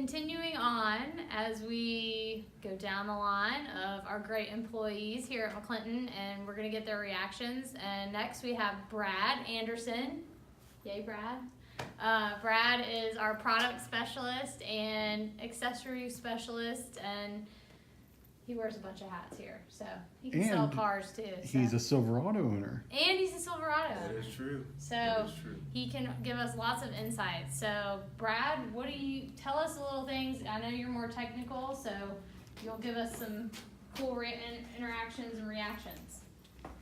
continuing on as we go down the line of our great employees here at McClinton, and we're going to get their reactions. And next we have Brad Anderson. Yay, Brad. Brad is our product specialist and accessory specialist, and he wears a bunch of hats here, so he can sell cars too. So. He's a Silverado owner. And he's a Silverado owner. That is true. So he can give us lots of insights. So Brad, tell us a little things. I know you're more technical, so you'll give us some cool interactions and reactions.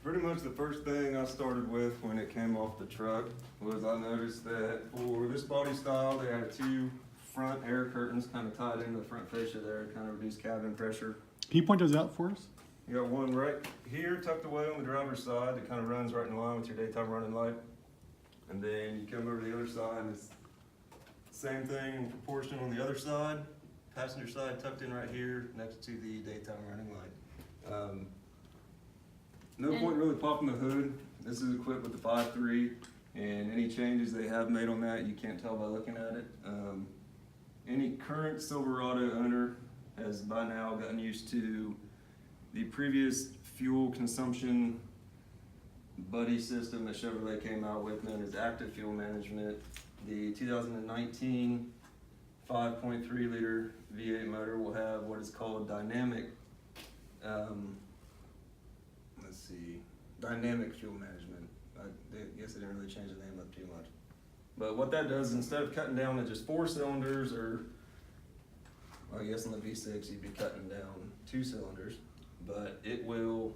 Pretty much the first thing I started with when it came off the truck was I noticed that for this body style, they had 2 front air curtains kind of tied into the front fascia there to kind of reduce cabin pressure. Can you point those out for us? You got one right here tucked away on the driver's side that kind of runs right in line with your daytime running light. And then you come over to the other side and it's same thing in proportion on the other side. Passenger side tucked in right here next to the daytime running light. No point really popping the hood. This is equipped with the 5.3, and any changes they have made on that you can't tell by looking at it. Any current Silverado owner has by now gotten used to the previous fuel consumption buddy system that Chevrolet came out with, known as active fuel management. The 2019 5.3 liter V8 motor will have what is called dynamic dynamic fuel management. I guess they didn't really change the name up too much. But what that does, instead of cutting down to just 4 cylinders, or well, I guess in the V6 you'd be cutting down 2 cylinders, but it will,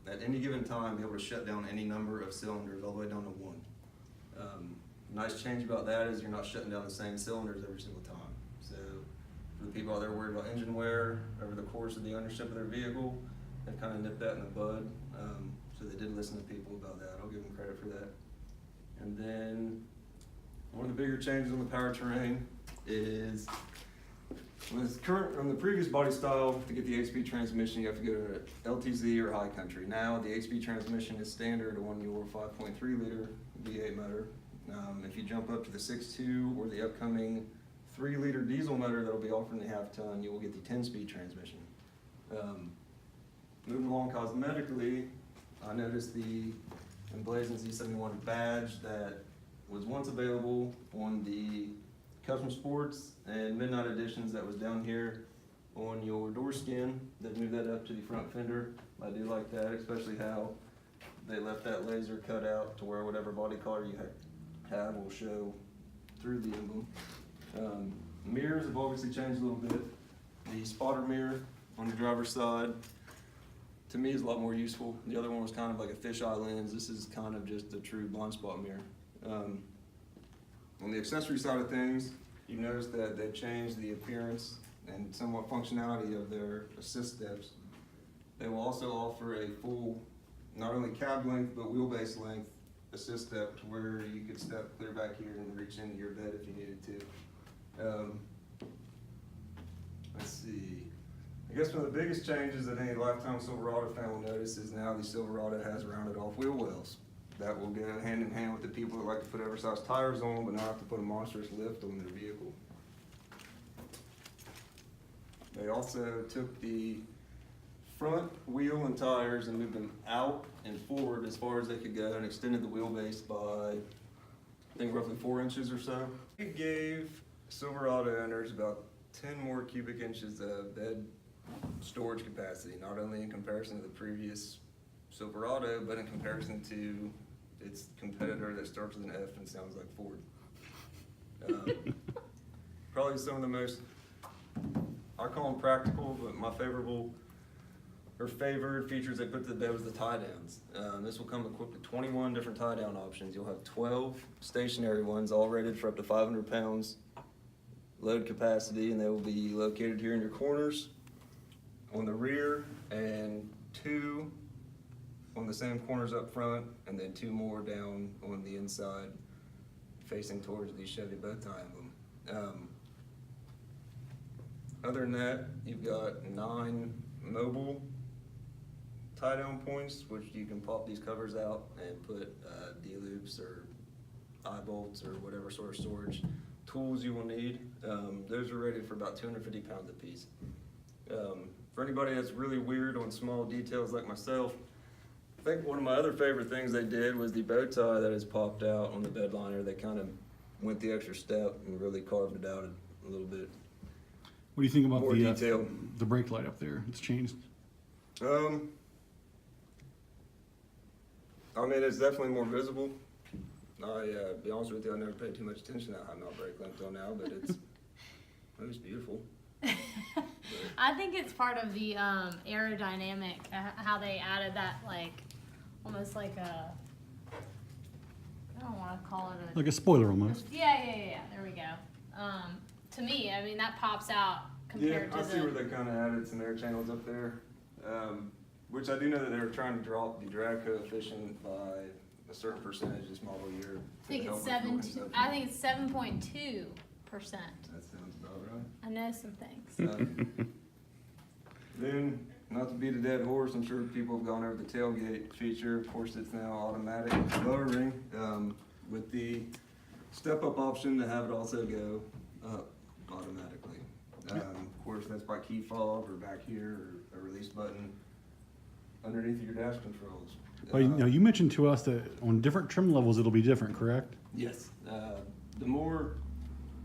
at any given time, be able to shut down any number of cylinders all the way down to 1. Nice change about that is you're not shutting down the same cylinders every single time. So for the people out there worried about engine wear over the course of the ownership of their vehicle, they've kind of nipped that in the bud. So they did listen to people about that. I'll give them credit for that. And then one of the bigger changes on the powertrain is on the previous body style, to get the 8-speed transmission, you have to go to LTZ or high country. Now the 8-speed transmission is standard on your 5.3 liter V8 motor. If you jump up to the 6.2 or the upcoming 3 liter diesel motor that'll be offered in the half-ton, you will get the 10-speed transmission. Moving along cosmetically, I noticed the emblazoned Z71 badge that was once available on the Custom Sports and Midnight Editions that was down here on your door skin. They moved that up to the front fender. I do like that, especially how they left that laser cut out to where whatever body color you have will show through the emblem. Mirrors have obviously changed a little bit. The spotter mirror on the driver's side, to me, is a lot more useful. The other one was kind of like a fisheye lens. This is kind of just a true blind spot mirror. On the accessory side of things, you notice that they've changed the appearance and somewhat functionality of their assist steps. They will also offer a full, not only cab length, but wheelbase length assist step to where you could step clear back here and reach into your bed if you needed to. Let's see. I guess one of the biggest changes that any lifetime Silverado fan will notice is now the Silverado has rounded off wheel wells. That will go hand in hand with the people that like to put oversized tires on but not have to put a monstrous lift on their vehicle. They also took the front wheel and tires and moved them out and forward as far as they could go and extended the wheelbase by, I think, roughly 4 inches or so. It gave Silverado owners about 10 more cubic inches of bed storage capacity, not only in comparison to the previous Silverado, but in comparison to its competitor that starts with an F and sounds like Ford. Probably some of the most, I call them practical, but my favored features they put to the bed was the tie downs. This will come equipped with 21 different tie down options. You'll have 12 stationary ones, all rated for up to 500 pounds load capacity, and they will be located here in your corners on the rear, and 2 on the same corners up front, and then 2 more down on the inside facing towards the Chevy bow tie emblem. Other than that, you've got 9 mobile tie down points, which you can pop these covers out and put D-loops or eye bolts or whatever sort of storage. tools you will need. Those are rated for about 250 pounds a piece. For anybody that's really weird on small details like myself, I think one of my other favorite things they did was the bow tie that has popped out on the bed liner. They kind of went the extra step and really carved it out a little bit. What do you think about More detail. the brake light up there? It's changed. I mean, it's definitely more visible. Be honest with you, I never paid too much attention to that high mount brake lamp until now, but it's beautiful. I think it's part of the aerodynamic, how they added that, like, almost like a, I don't want to call it a, Like a spoiler almost. yeah, there we go. To me, I mean, that pops out compared to I see where they kind of added some air channels up there, which I do know that they were trying to drop the drag coefficient by a certain percentage this model year. I think it's 7.2%. That sounds about right. I know some things. Then, not to beat a dead horse, I'm sure people have gone over the tailgate feature. Of course, it's now automatic lowering with the step-up option to have it also go up automatically. Of course, that's by key fob or back here or a release button underneath your dash controls. Now you mentioned to us that on different trim levels it'll be different, correct? Yes. The more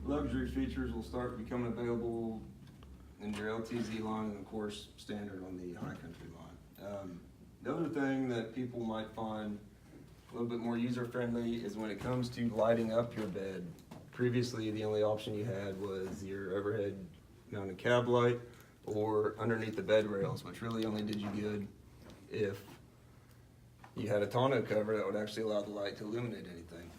luxury features will start becoming available in your LTZ line and of course standard on the high country line. The other thing that people might find a little bit more user friendly is when it comes to lighting up your bed. Previously the only option you had was your overhead mounted cab light or underneath the bed rails, which really only did you good if you had a tonneau cover that would actually allow the light to illuminate anything.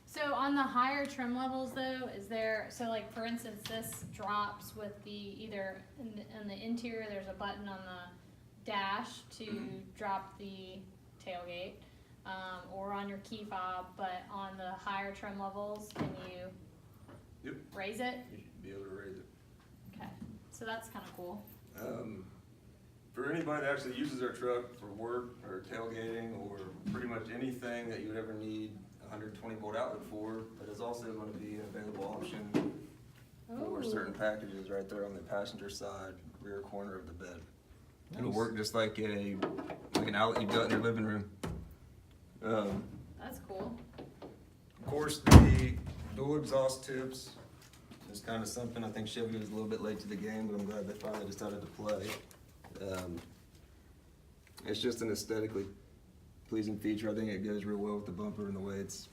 So on the higher trim levels though, is there, so like for instance, this drops with the, either in the interior, there's a button on the dash to drop the tailgate, or on your key fob, but on the higher trim levels, can you raise it? You should be able to raise it. Okay, so that's kind of cool. For anybody that actually uses their truck for work or tailgating or pretty much anything that you would ever need 120 volt outlet for, that is also going to be an available option for Ooh. certain packages right there on the passenger side rear corner of the bed. Nice. It'll work just like an outlet you've got in your living room. That's cool. Of course, the dual exhaust tips is kind of something I think Chevy was a little bit late to the game, but I'm glad they finally decided to play. It's just an aesthetically pleasing feature. I think it goes real well with the bumper and the way it's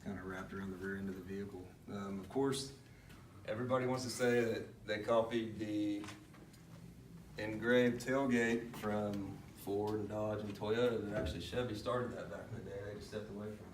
kind of wrapped around the rear end of the vehicle. Of course, everybody wants to say that they copied the engraved tailgate from Ford and Dodge and Toyota, but actually Chevy started that back in the day. They just stepped away from